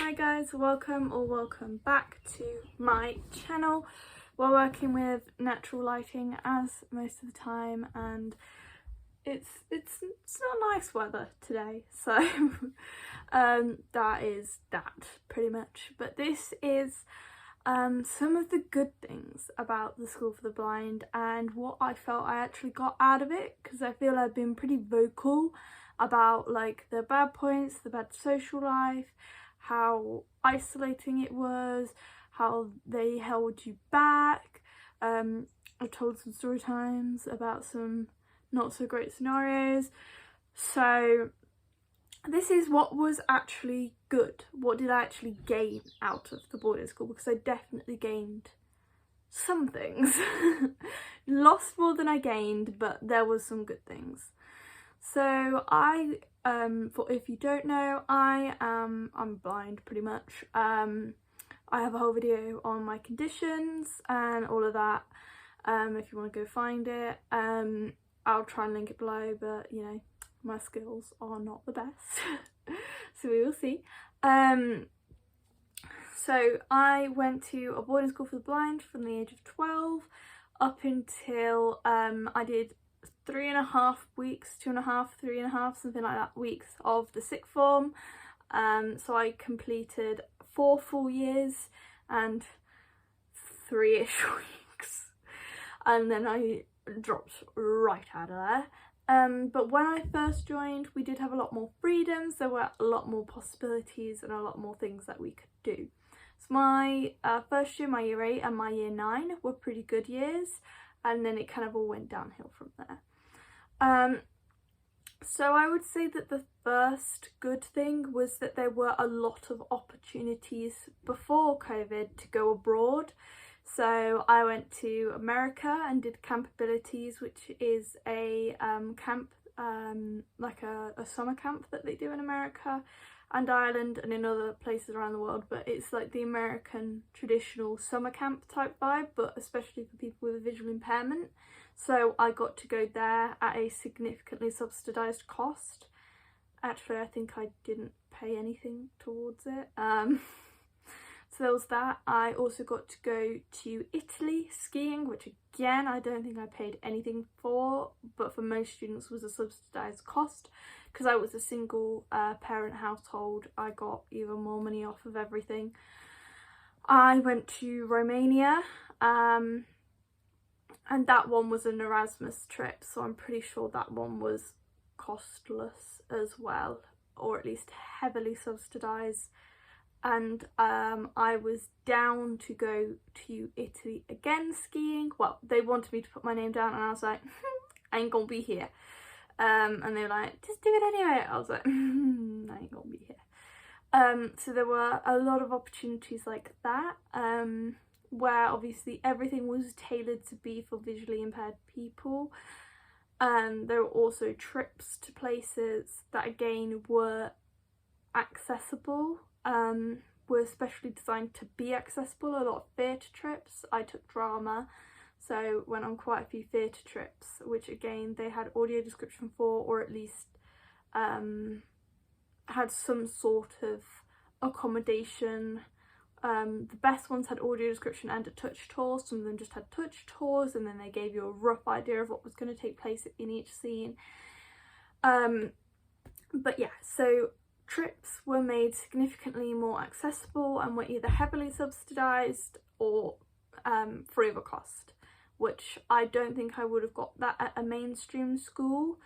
Hi guys, welcome back to my channel. We're working with natural lighting as most of the time, and it's not nice weather today, so that is that pretty much. But this is some of the good things about the School for the Blind and what I felt I actually got out of it, because I feel I've been pretty vocal about like the bad points, the bad social life, how isolating it was, how they held you back. I've told some story times about some not so great scenarios. So this is what was actually good. What did I actually gain out of the boarding school? Because I definitely gained some things. Lost more than I gained, but there was some good things. So for if you don't know, I'm blind pretty much. I have a whole video on my conditions and all of that. If you want to go find it, I'll try and link it below, but you know, my skills are not the best. So we will see. So I went to a boarding school for the blind from the age of 12 up until I did 3.5 weeks, 2.5, 3.5, something like that, weeks of the sixth form. So I completed 4 full years and 3-ish weeks, and then I dropped right out of there. But when I first joined, we did have a lot more freedoms. There were a lot more possibilities and a lot more things that we could do. So my first year, my year 8 and my year 9 were pretty good years, and then it kind of all went downhill from there. So I would say that the first good thing was that there were a lot of opportunities before COVID to go abroad. So I went to America and did Camp Abilities, which is a camp, like a summer camp that they do in America and Ireland and in other places around the world, but it's like the American traditional summer camp type vibe, but especially for people with a visual impairment. So I got to go there at a significantly subsidised cost. Actually, I think I didn't pay anything towards it. So there was that. I also got to go to Italy skiing, which again, I don't think I paid anything for, but for most students was a subsidised cost. Because I was a single parent household, I got even more money off of everything. I went to Romania, and that one was an Erasmus trip, so I'm pretty sure that one was costless as well, or at least heavily subsidised. And I was down to go to Italy again skiing. Well, they wanted me to put my name down, and I was like, I ain't gonna be here. And they were like, just do it anyway. I was like, I ain't gonna be here. So there were a lot of opportunities like that, where obviously everything was tailored to be for visually impaired people. There were also trips to places that again were accessible, were especially designed to be accessible. A lot of theatre trips. I took drama, so went on quite a few theatre trips, which again they had audio description for, or at least had some sort of accommodation. The best ones had audio description and a touch tour. Some of them just had touch tours, and then they gave you a rough idea of what was going to take place in each scene. But yeah, so trips were made significantly more accessible and were either heavily subsidised or free of a cost, which I don't think I would have got that at a mainstream school.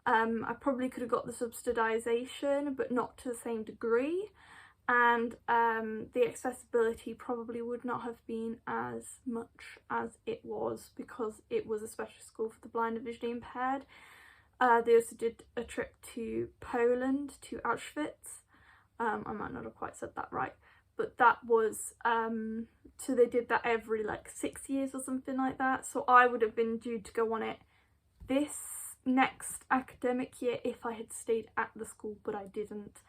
I probably could have got the subsidisation, but not to the same degree, and the accessibility probably would not have been as much as it was, because it was a special school for the blind and visually impaired. They also did a trip to Poland, to Auschwitz. I might not have quite said that right, but that was, so they did that every like 6 years or something like that. So I would have been due to go on it this next academic year if I had stayed at the school, but I didn't.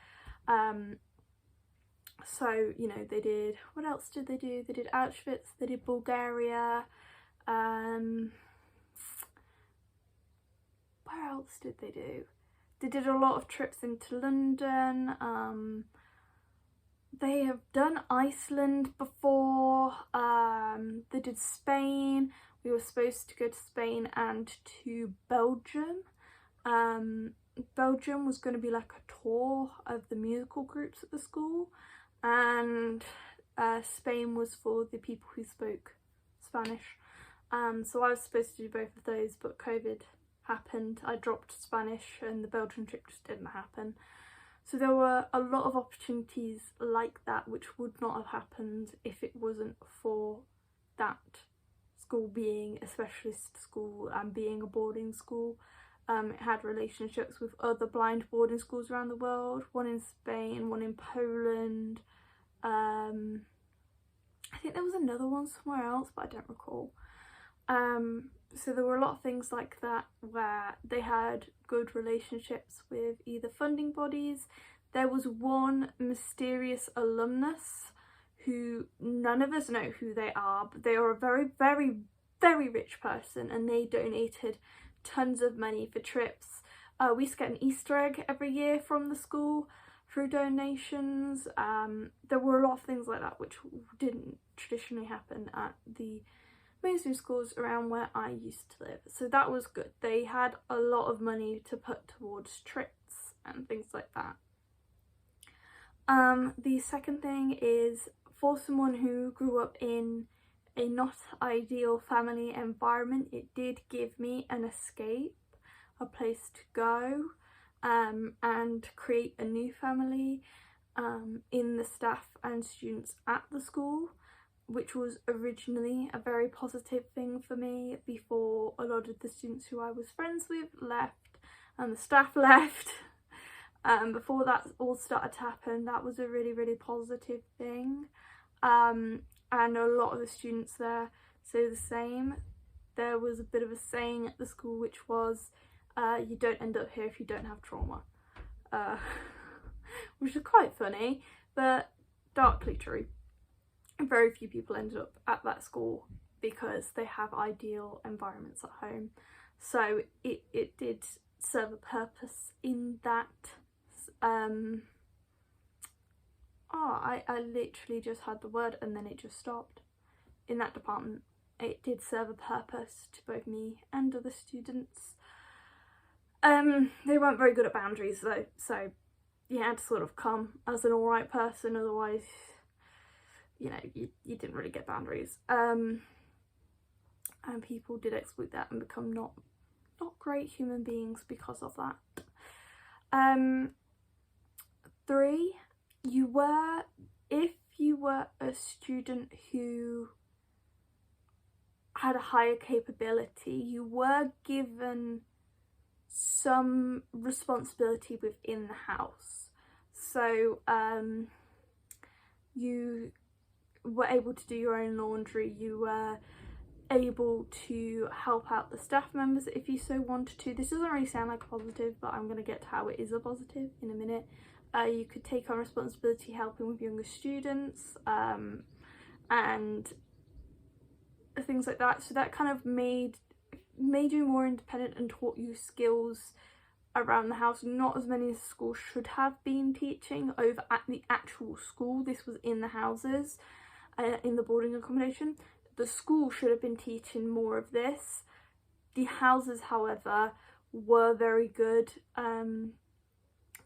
So, you know, they did, what else did they do? They did Auschwitz, they did Bulgaria, where else did they do? They did a lot of trips into London. they have done Iceland before, they did Spain. We were supposed to go to Spain and to Belgium. Belgium was going to be like a tour of the musical groups at the school, and Spain was for the people who spoke Spanish. So I was supposed to do both of those, but COVID happened. I dropped Spanish and the Belgian trip just didn't happen. So there were a lot of opportunities like that which would not have happened if it wasn't for that school being a specialist school and being a boarding school. It had relationships with other blind boarding schools around the world, one in Spain, one in Poland. I think there was another one somewhere else, but I don't recall. So there were a lot of things like that where they had good relationships with either funding bodies. There was one mysterious alumnus who none of us know who they are, but they are a very, very, very rich person, and they donated tons of money for trips. We used to get an Easter egg every year from the school through donations. There were a lot of things like that which didn't traditionally happen at the mainstream schools around where I used to live, so that was good. They had a lot of money to put towards trips and things like that. The second thing is, for someone who grew up in a not ideal family environment, it did give me an escape, a place to go, and create a new family in the staff and students at the school, which was originally a very positive thing for me before a lot of the students who I was friends with left and the staff left. Before that all started to happen, that was a really, really positive thing. And a lot of the students there say the same. There was a bit of a saying at the school which was, you don't end up here if you don't have trauma. Which is quite funny, but darkly true. Very few people ended up at that school because they have ideal environments at home. So it did serve a purpose in that. I literally just had the word and then it just stopped. In that department, it did serve a purpose to both me and other students. They weren't very good at boundaries though, so you had to sort of come as an alright person, otherwise, you know, you didn't really get boundaries. And people did exploit that and become not great human beings because of that. 3, if you were a student who had a higher capability, you were given some responsibility within the house. So you were able to do your own laundry, you were able to help out the staff members if you so wanted to. This doesn't really sound like a positive, but I'm going to get to how it is a positive in a minute. You could take on responsibility helping with younger students and things like that. So that kind of made you more independent and taught you skills around the house. Not as many as schools should have been teaching over at the actual school. This was in the houses, in the boarding accommodation. The school should have been teaching more of this. The houses, however, were very good.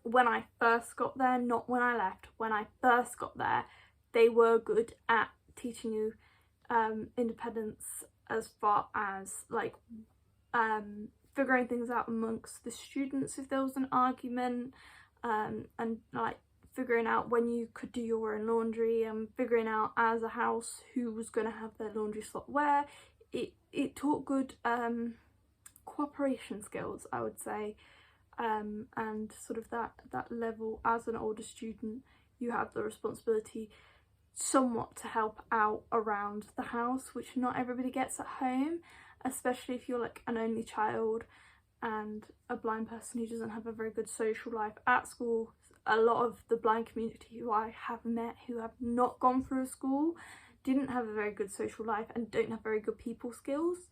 When I first got there, not when I left, when I first got there, they were good at teaching you independence as far as like figuring things out amongst the students if there was an argument, and like figuring out when you could do your own laundry and figuring out as a house who was going to have their laundry slot where. It taught good cooperation skills, I would say, and sort of that level. As an older student, you have the responsibility somewhat to help out around the house, which not everybody gets at home, especially if you're like an only child and a blind person who doesn't have a very good social life at school. A lot of the blind community who I have met who have not gone through a school didn't have a very good social life and don't have very good people skills.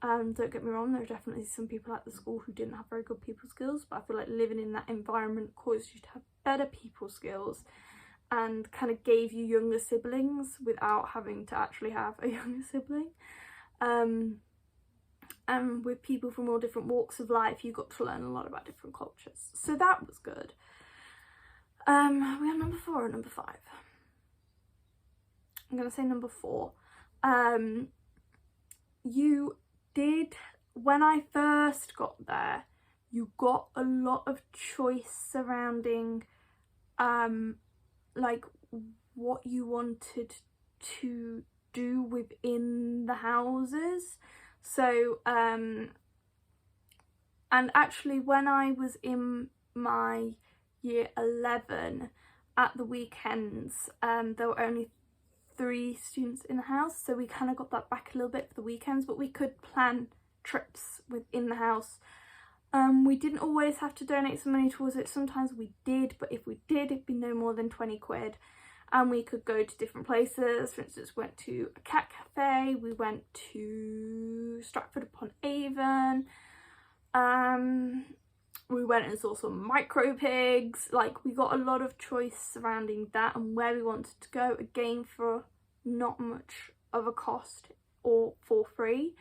Don't get me wrong, there are definitely some people at the school who didn't have very good people skills, but I feel like living in that environment caused you to have better people skills and kind of gave you younger siblings without having to actually have a younger sibling. And with people from all different walks of life, you got to learn a lot about different cultures. So that was good. We have number 4 or number 5? I'm going to say number 4. You did, when I first got there, you got a lot of choice surrounding like what you wanted to do within the houses. So and actually when I was in my year 11, at the weekends there were only 3 students in the house, so we kind of got that back a little bit for the weekends, but we could plan trips within the house. We didn't always have to donate some money towards it. Sometimes we did, but if we did, it'd be no more than 20 quid. And we could go to different places. For instance, we went to a cat cafe, we went to Stratford-upon-Avon, we went and saw some micro pigs. Like, we got a lot of choice surrounding that and where we wanted to go, again for not much of a cost or for free.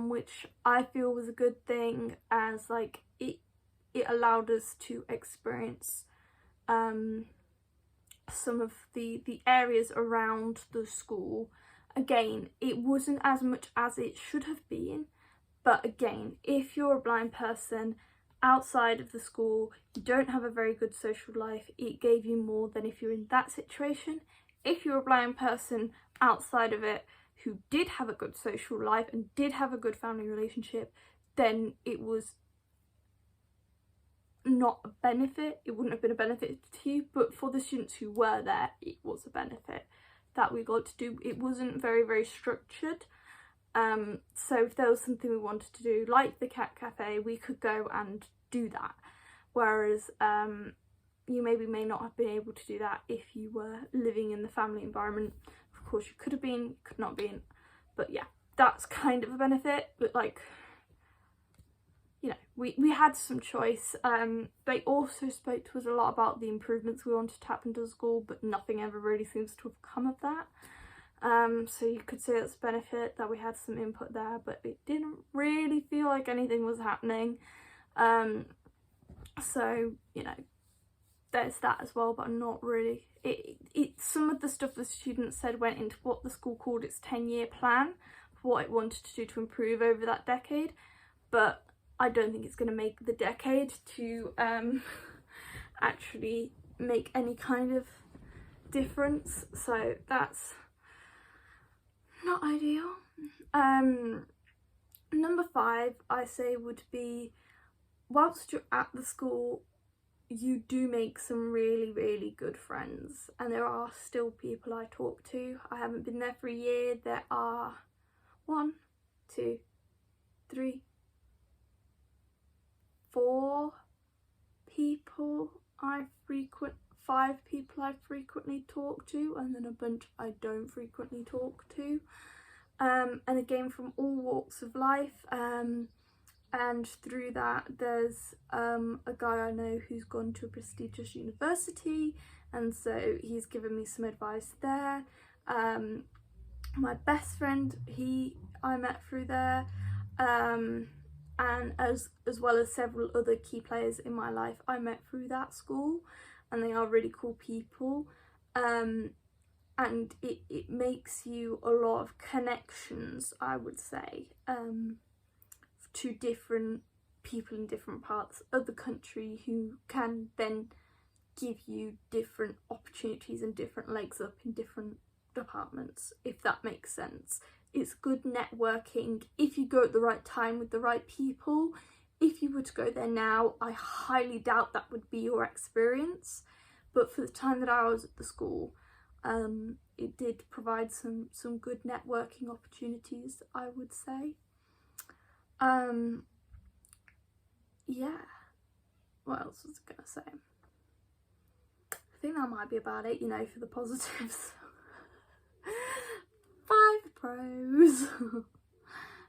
Which I feel was a good thing, as like it allowed us to experience some of the areas around the school. Again, it wasn't as much as it should have been, but again, if you're a blind person outside of the school, you don't have a very good social life, it gave you more than if you're in that situation. If you're a blind person outside of it who did have a good social life and did have a good family relationship, then it was not a benefit. It wouldn't have been a benefit to you, but for the students who were there, it was a benefit that we got to do. It wasn't very, very structured. So if there was something we wanted to do, like the cat cafe, we could go and do that. Whereas you may not have been able to do that if you were living in the family environment. Of course, you could have been, could not been, but yeah, that's kind of a benefit. But like, you know, we had some choice. They also spoke to us a lot about the improvements we wanted to happen to the school, but nothing ever really seems to have come of that. So you could say it's a benefit that we had some input there, but it didn't really feel like anything was happening. So, you know, there's that as well, but not really. Some of the stuff the students said went into what the school called its 10-year plan, for what it wanted to do to improve over that decade, but I don't think it's going to make the decade to actually make any kind of difference, so that's not ideal. Number 5, I say, would be, whilst you're at the school, you do make some really, really good friends, and there are still people I talk to. I haven't been there for a year. There are 1, 2, 3, 4 people 5 people I frequently talk to, and then a bunch I don't frequently talk to, and again from all walks of life. And through that, there's a guy I know who's gone to a prestigious university, and so he's given me some advice there. My best friend, I met through there, and as well as several other key players in my life I met through that school, and they are really cool people. And it makes you a lot of connections, I would say, to different people in different parts of the country who can then give you different opportunities and different legs up in different departments, if that makes sense. It's good networking if you go at the right time with the right people. If you were to go there now, I highly doubt that would be your experience, but for the time that I was at the school, it did provide some good networking opportunities, I would say. Yeah, what else was I gonna say? I think that might be about it, you know, for the positives. 5 pros.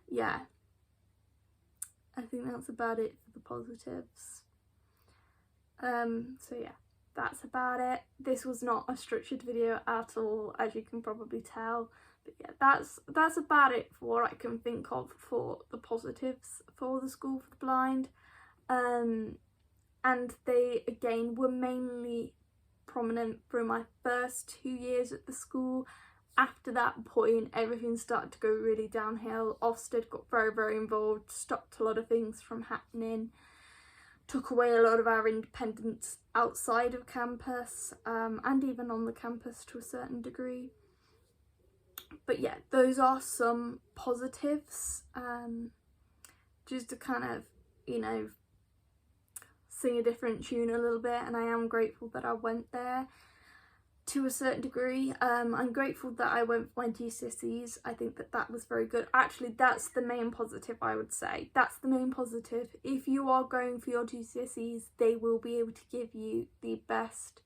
Yeah, I think that's about it for the positives. So yeah, that's about it. This was not a structured video at all, as you can probably tell. But yeah, that's about it for what I can think of for the positives for the School for the Blind. And they again were mainly prominent through my first 2 years at the school. After that point, everything started to go really downhill. Ofsted got very, very involved, stopped a lot of things from happening, took away a lot of our independence outside of campus, and even on the campus to a certain degree. But yeah, those are some positives, just to kind of, you know, sing a different tune a little bit. And I am grateful that I went there to a certain degree. I'm grateful that I went for my GCSEs. I think that that was very good. Actually, that's the main positive, I would say. That's the main positive. If you are going for your GCSEs, they will be able to give you the best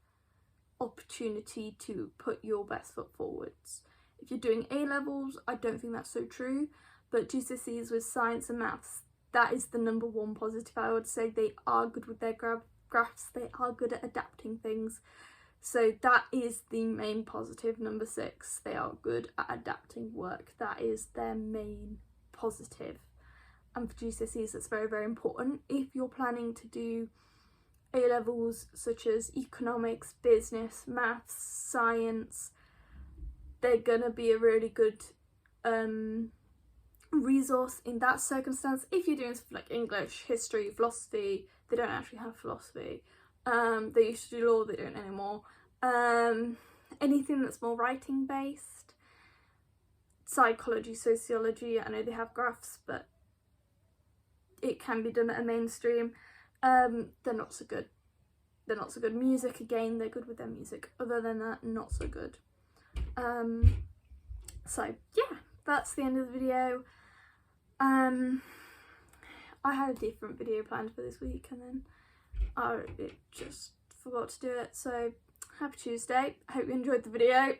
opportunity to put your best foot forwards. If you're doing A-levels, I don't think that's so true, but GCSEs with science and maths, that is the number one positive. I would say they are good with their graphs, they are good at adapting things. So that is the main positive, number 6. They are good at adapting work. That is their main positive. And for GCSEs, that's very, very important. If you're planning to do A-levels such as economics, business, maths, science, they're gonna be a really good resource in that circumstance. If you're doing stuff like English, history, philosophy, they don't actually have philosophy. They used to do law, they don't anymore. Anything that's more writing based, psychology, sociology, I know they have graphs, but it can be done at a mainstream. They're not so good. They're not so good. Music, again, they're good with their music. Other than that, not so good. So yeah, that's the end of the video. I had a different video planned for this week and then I just forgot to do it. So happy Tuesday. I hope you enjoyed the video.